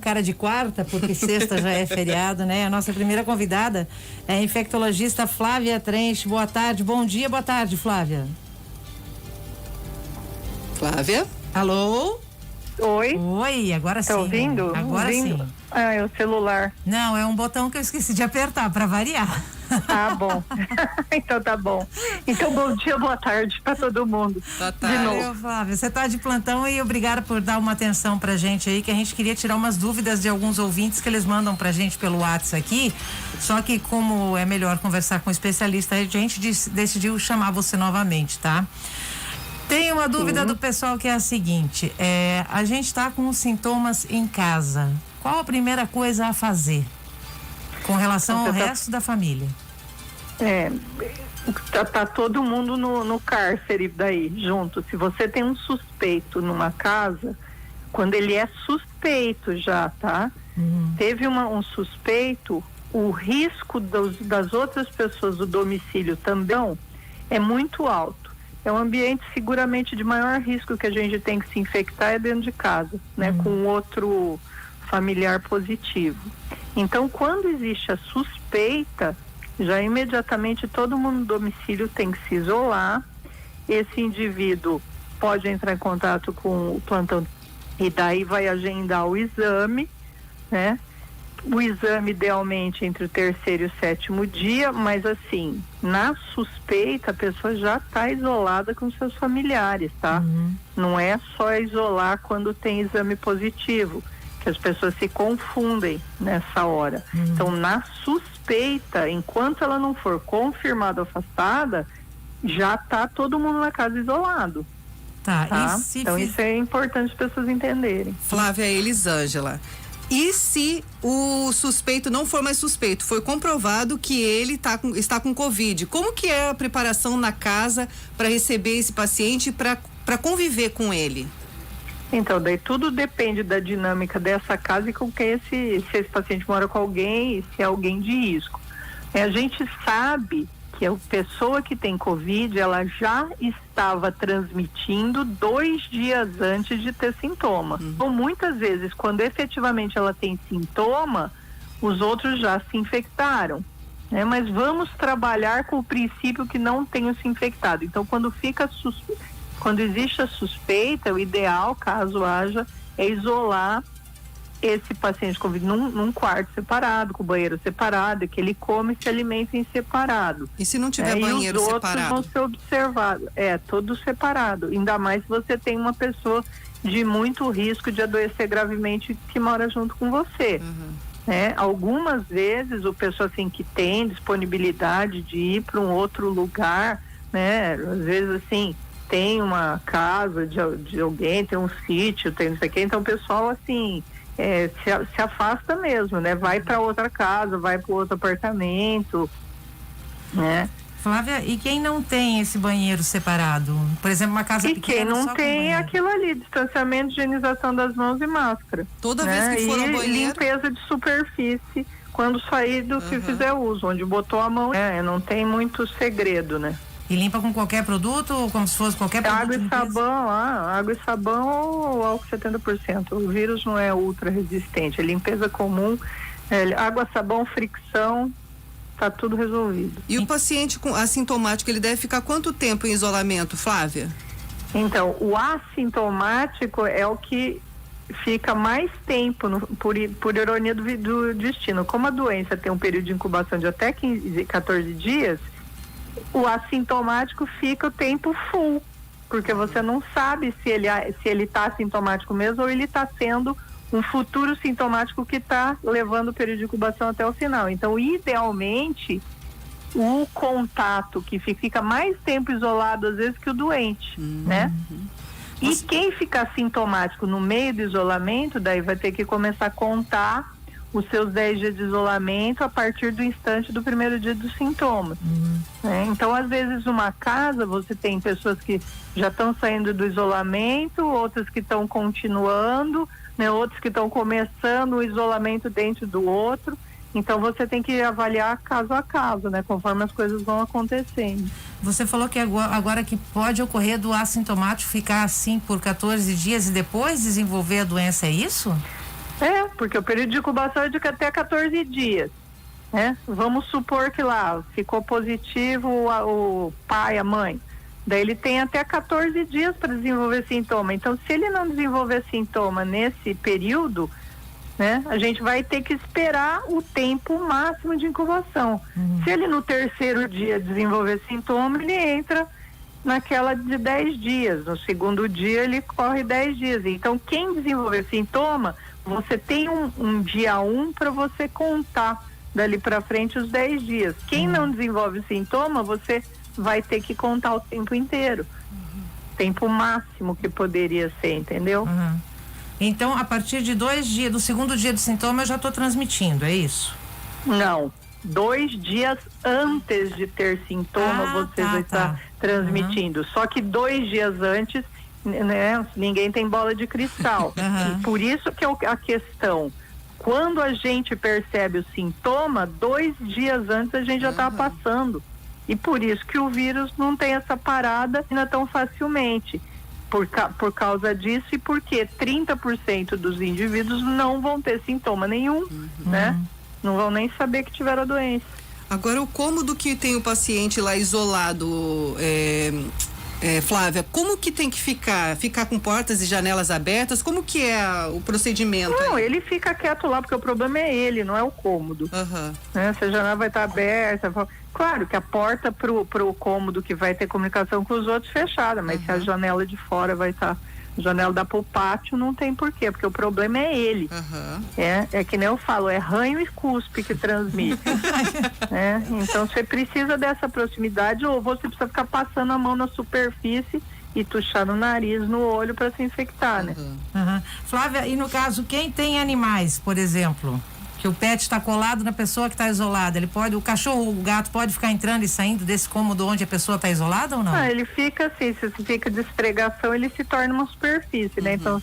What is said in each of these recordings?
cara de quarta, porque sexta já é feriado, né? A nossa primeira convidada é a infectologista Flávia Trench. Boa tarde, bom dia, boa tarde, Flávia. Flávia? Alô? Oi. Oi, agora sim. Tá ouvindo? Agora sim. Ah, é o celular. Não, é um botão que eu esqueci de apertar, para variar. Ah, bom. Então tá bom. Então bom dia, boa tarde para todo mundo. Boa tarde. De novo. Flávia, você tá de plantão e obrigada por dar uma atenção pra gente aí, que a gente queria tirar umas dúvidas de alguns ouvintes que eles mandam pra gente pelo WhatsApp aqui, só que como é melhor conversar com um especialista, a gente decidiu chamar você novamente, tá? Tem uma dúvida do pessoal que é a seguinte, a gente tá com os sintomas em casa, qual a primeira coisa a fazer com relação ao resto da família? Tá todo mundo no cárcere daí, junto. Se você tem um suspeito numa casa, quando ele é suspeito já, tá? Teve um suspeito, o risco das outras pessoas do domicílio também é muito alto. É um ambiente seguramente de maior risco que a gente tem que se infectar é dentro de casa, né? Com outro familiar positivo. Então, quando existe a suspeita, já imediatamente todo mundo no domicílio tem que se isolar. Esse indivíduo pode entrar em contato com o plantão e daí vai agendar o exame, né? O exame idealmente entre o terceiro e o sétimo dia, mas assim, na suspeita a pessoa já está isolada com seus familiares, tá? Não é só isolar quando tem exame positivo, que as pessoas se confundem nessa hora. Então, na suspeita, enquanto ela não for confirmada ou afastada, já está todo mundo na casa isolado. Tá? Então, isso é importante as pessoas entenderem. Flávia Elisângela. E se o suspeito não for mais suspeito, foi comprovado que ele está com Covid, como que é a preparação na casa para receber esse paciente, para conviver com ele? Então, daí tudo depende da dinâmica dessa casa e com quem se esse paciente mora com alguém e se é alguém de risco. A gente sabe que a pessoa que tem Covid, ela já estava transmitindo 2 dias antes de ter sintoma. Então, muitas vezes, quando efetivamente ela tem sintoma, os outros já se infectaram, né? Mas vamos trabalhar com o princípio que não tenham se infectado. Então, quando existe a suspeita, o ideal, caso haja, é isolar esse paciente Covid num quarto separado, com banheiro separado, que ele come e se alimenta em separado. E se não tiver banheiro e os separado? Outros vão ser observados. Todo separado. Ainda mais se você tem uma pessoa de muito risco de adoecer gravemente que mora junto com você. Algumas vezes o pessoa assim que tem disponibilidade de ir para um outro lugar, né? Às vezes assim tem uma casa de alguém, tem um sítio, tem não sei o quê, então o pessoal assim se afasta mesmo, né? Vai para outra casa, vai para outro apartamento, né? Flávia, e quem não tem esse banheiro separado? Por exemplo, uma casa pequena. E quem não tem aquilo ali, distanciamento, higienização das mãos e máscara. Toda vez que for ao banheiro. Limpeza de superfície quando sair do que fizer uso, onde botou a mão, não tem muito segredo, né? E limpa com qualquer produto ou como se fosse qualquer produto? Água e sabão ou álcool 70%. O vírus não é ultra resistente, é limpeza comum, água, sabão, fricção, tá tudo resolvido. E o paciente assintomático, ele deve ficar quanto tempo em isolamento, Flávia? Então, o assintomático é o que fica mais tempo, por ironia do destino. Como a doença tem um período de incubação de até 14 dias, o assintomático fica o tempo full, porque você não sabe se ele está assintomático mesmo ou ele está sendo um futuro sintomático que está levando o período de incubação até o final. Então, idealmente, o contato que fica mais tempo isolado às vezes que o doente, né? E quem fica assintomático no meio do isolamento, daí vai ter que começar a contar os seus 10 dias de isolamento a partir do instante do primeiro dia dos sintomas. Então, às vezes, numa casa, você tem pessoas que já estão saindo do isolamento, outras que estão continuando, né, outros que estão começando o isolamento dentro do outro. Então, você tem que avaliar caso a caso, né, conforme as coisas vão acontecendo. Você falou que agora que pode ocorrer do assintomático ficar assim por 14 dias e depois desenvolver a doença, é isso? Porque o período de incubação é de até 14 dias, né? Vamos supor que lá ficou positivo o pai, a mãe. Daí ele tem até 14 dias para desenvolver sintoma. Então, se ele não desenvolver sintoma nesse período, né, a gente vai ter que esperar o tempo máximo de incubação. Se ele no terceiro dia desenvolver sintoma, ele entra naquela de 10 dias. No segundo dia, ele corre 10 dias. Então, quem desenvolver sintoma, você tem um dia 1 para você contar dali para frente os 10 dias. Quem não desenvolve sintoma, você vai ter que contar o tempo inteiro. Tempo máximo que poderia ser, entendeu? Então, a partir de 2 dias, do segundo dia do sintoma, eu já estou transmitindo, é isso? Não. 2 dias antes de ter sintoma, você já está transmitindo. Só que 2 dias antes, né, ninguém tem bola de cristal. E por isso que é a questão. Quando a gente percebe o sintoma, 2 dias antes a gente já está passando. E por isso que o vírus não tem essa parada ainda tão facilmente. Por causa disso e porque 30% dos indivíduos não vão ter sintoma nenhum, né? Não vão nem saber que tiveram a doença. Agora, o cômodo que tem o paciente lá isolado, Flávia, como que tem que ficar? Ficar com portas e janelas abertas? Como que é o procedimento? Não, aí? ele fica quieto lá, porque o problema é ele, não é o cômodo. Né? Se a janela vai estar aberta, claro que a porta pro cômodo que vai ter comunicação com os outros fechada, mas se a janela de fora vai estar, a janela dá pro pátio, não tem porquê, porque o problema é ele. É que nem eu falo, é ranho e cuspe que transmite. Né? Então você precisa dessa proximidade, ou você precisa ficar passando a mão na superfície e tuchar no nariz, no olho para se infectar, né? Flávia, e no caso, quem tem animais, por exemplo, que o pet está colado na pessoa que está isolada, ele pode, o cachorro, o gato pode ficar entrando e saindo desse cômodo onde a pessoa está isolada ou não? Ele fica assim, se fica de esfregação, ele se torna uma superfície, né? Então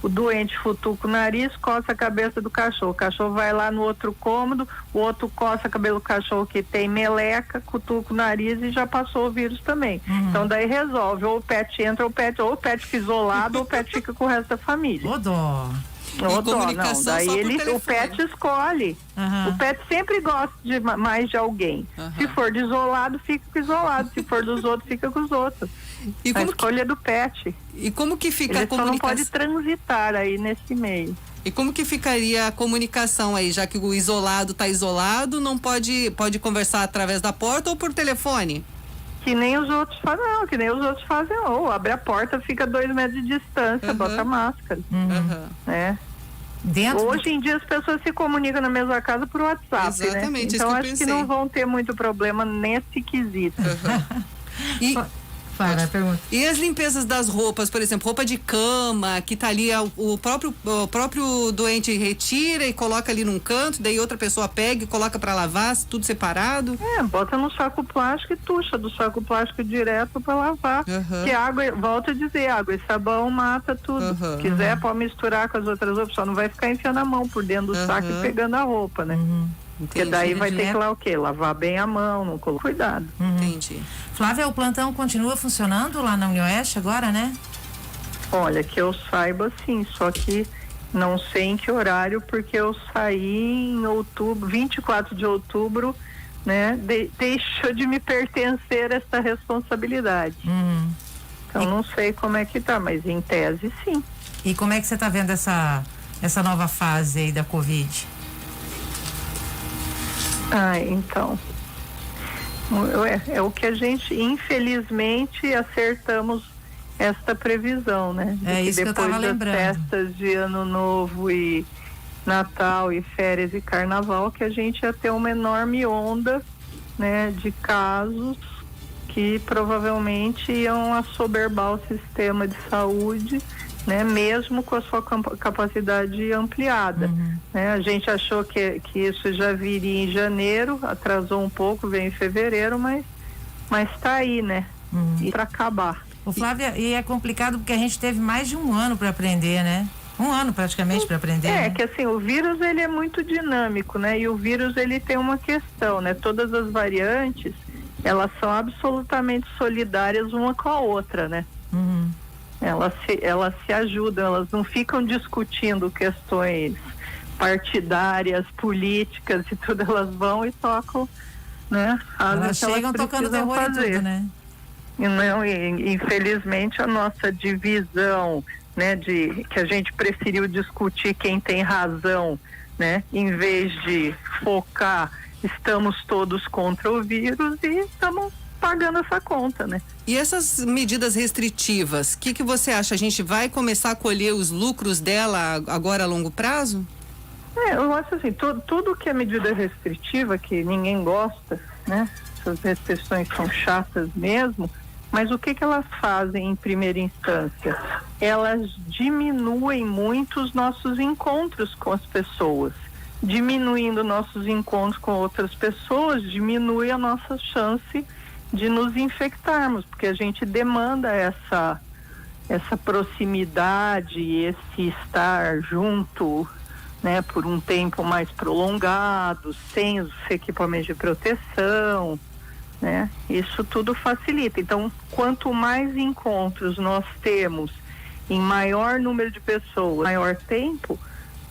o doente futuca o nariz, coça a cabeça do cachorro. O cachorro vai lá no outro cômodo, o outro coça a cabelo do cachorro que tem meleca, cutuca o nariz e já passou o vírus também. Então daí resolve, ou o pet entra, ou o pet fica isolado, ou o pet fica com o resto da família. Ô dó. Não, daí o pet escolhe. O pet sempre gosta de mais de alguém. Se for de isolado, fica com isolado. Se for dos outros, fica com os outros. E a escolha é do pet. E como que fica ele a comunicação? Só não pode transitar aí nesse meio. E como que ficaria a comunicação aí, já que o isolado está isolado, não pode conversar através da porta ou por telefone? Que nem os outros fazem, não, que nem os outros fazem, ou abre a porta, fica 2 metros de distância, bota máscara. Né? Hoje em dia as pessoas se comunicam na mesma casa por WhatsApp, exatamente, né? Então acho que não vão ter muito problema nesse quesito. E as limpezas das roupas, por exemplo, roupa de cama, que tá ali, o próprio doente retira e coloca ali num canto, daí outra pessoa pega e coloca para lavar, tudo separado? Bota no saco plástico e tucha do saco plástico direto para lavar. Que água, volto a dizer, água e sabão mata tudo. Se quiser, pode misturar com as outras roupas, só não vai ficar enfiando a mão por dentro do saco e pegando a roupa, né? Porque daí vai ter que lá o quê? Lavar bem a mão, não colocar cuidado. Entendi. Flávia, o plantão continua funcionando lá na Unioeste agora, né? Olha, que eu saiba sim, só que não sei em que horário, porque eu saí em outubro, 24 de outubro, né? Deixou de me pertencer essa responsabilidade. Então não sei como é que tá, mas em tese sim. E como é que você tá vendo essa nova fase aí da Covid? Então, é o que a gente, infelizmente, acertamos esta previsão, né? Isso que eu tava lembrando. Depois das festas de Ano Novo e Natal e férias e Carnaval, que a gente ia ter uma enorme onda, né, de casos que provavelmente iam assoberbar o sistema de saúde, né, mesmo com a sua capacidade ampliada. Né? A gente achou que isso já viria em janeiro, atrasou um pouco, veio em fevereiro, mas está aí, né? E para acabar. Flávia, e é complicado porque a gente teve mais de um ano para aprender, né? Um ano praticamente para aprender. Né? Que assim, o vírus ele é muito dinâmico, né? E o vírus ele tem uma questão, né? Todas as variantes, elas são absolutamente solidárias uma com a outra, né? Elas se ajudam, elas não ficam discutindo questões partidárias, políticas e tudo, elas vão e tocam, né? Elas chegam tocando terror e tudo, né? E não, infelizmente a nossa divisão, né, de que a gente preferiu discutir quem tem razão, né, em vez de focar, estamos todos contra o vírus e estamos pagando essa conta, né? E essas medidas restritivas, o que você acha? A gente vai começar a colher os lucros dela agora a longo prazo? Eu acho assim, tudo que é medida restritiva, que ninguém gosta, né? Essas restrições são chatas mesmo, mas o que elas fazem em primeira instância? Elas diminuem muito os nossos encontros com as pessoas. Diminuindo nossos encontros com outras pessoas, diminui a nossa chance de nos infectarmos, porque a gente demanda essa proximidade, esse estar junto, né, por um tempo mais prolongado, sem os equipamentos de proteção, né? Isso tudo facilita. Então, quanto mais encontros nós temos em maior número de pessoas, maior tempo,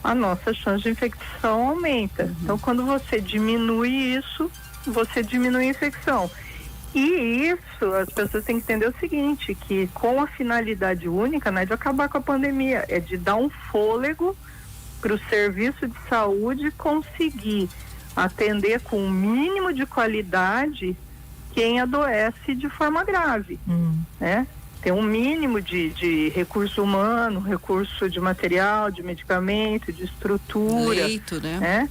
a nossa chance de infecção aumenta. Então, quando você diminui isso, você diminui a infecção. E isso, as pessoas têm que entender o seguinte, que com a finalidade única, não é de acabar com a pandemia, é de dar um fôlego para o serviço de saúde conseguir atender com um mínimo de qualidade quem adoece de forma grave, né? Tem um mínimo de recurso humano, recurso de material, de medicamento, de estrutura. Leito, né?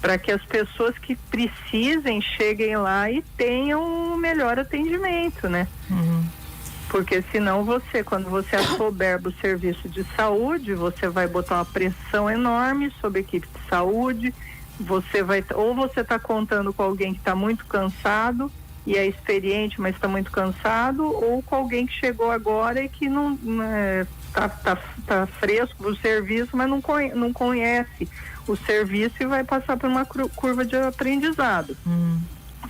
Para que as pessoas que precisem cheguem lá e tenham um melhor atendimento, né? Porque senão quando você assoberba o serviço de saúde, você vai botar uma pressão enorme sobre a equipe de saúde, ou você está contando com alguém que está muito cansado e é experiente, mas está muito cansado, ou com alguém que chegou agora e que não tá fresco pro serviço, mas não conhece o serviço e vai passar por uma curva de aprendizado.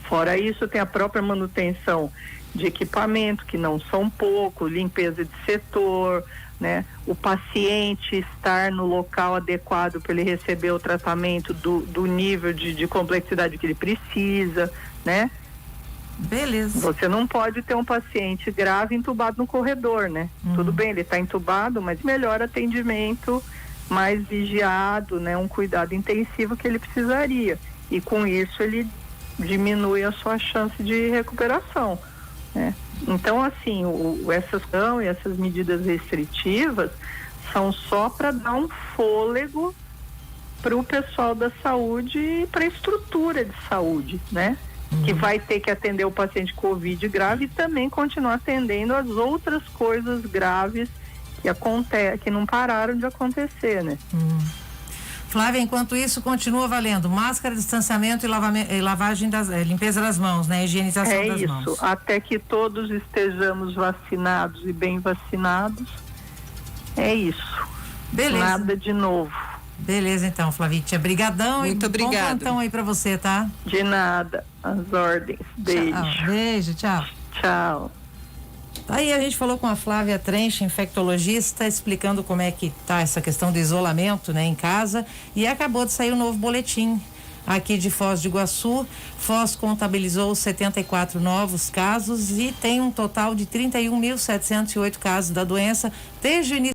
Fora isso, tem a própria manutenção de equipamento, que não são pouco, limpeza de setor, né? O paciente estar no local adequado para ele receber o tratamento do nível de complexidade que ele precisa, né? Beleza. Você não pode ter um paciente grave entubado no corredor, né? Tudo bem, ele está entubado, mas melhor atendimento, mais vigiado, né? Um cuidado intensivo que ele precisaria. E com isso ele diminui a sua chance de recuperação, né? Então, assim, essas medidas restritivas são só para dar um fôlego para o pessoal da saúde e para a estrutura de saúde, né? Que vai ter que atender o paciente Covid grave e também continuar atendendo as outras coisas graves que não pararam de acontecer, né? Flávia, enquanto isso, continua valendo máscara, distanciamento e lavagem limpeza das mãos, né? Higienização das mãos. É isso, até que todos estejamos vacinados e bem vacinados. É isso. Beleza. Nada de novo. Beleza, então, Flavítia. Brigadão. Muito obrigada. Bom plantão aí pra você, tá? De nada. As ordens. Beijo. Tchau. Beijo, tchau. Tchau. Aí a gente falou com a Flávia Trench, infectologista, explicando como é que tá essa questão do isolamento, né, em casa, e acabou de sair um novo boletim aqui de Foz do Iguaçu. Foz contabilizou 74 novos casos e tem um total de 31.708 casos da doença desde o início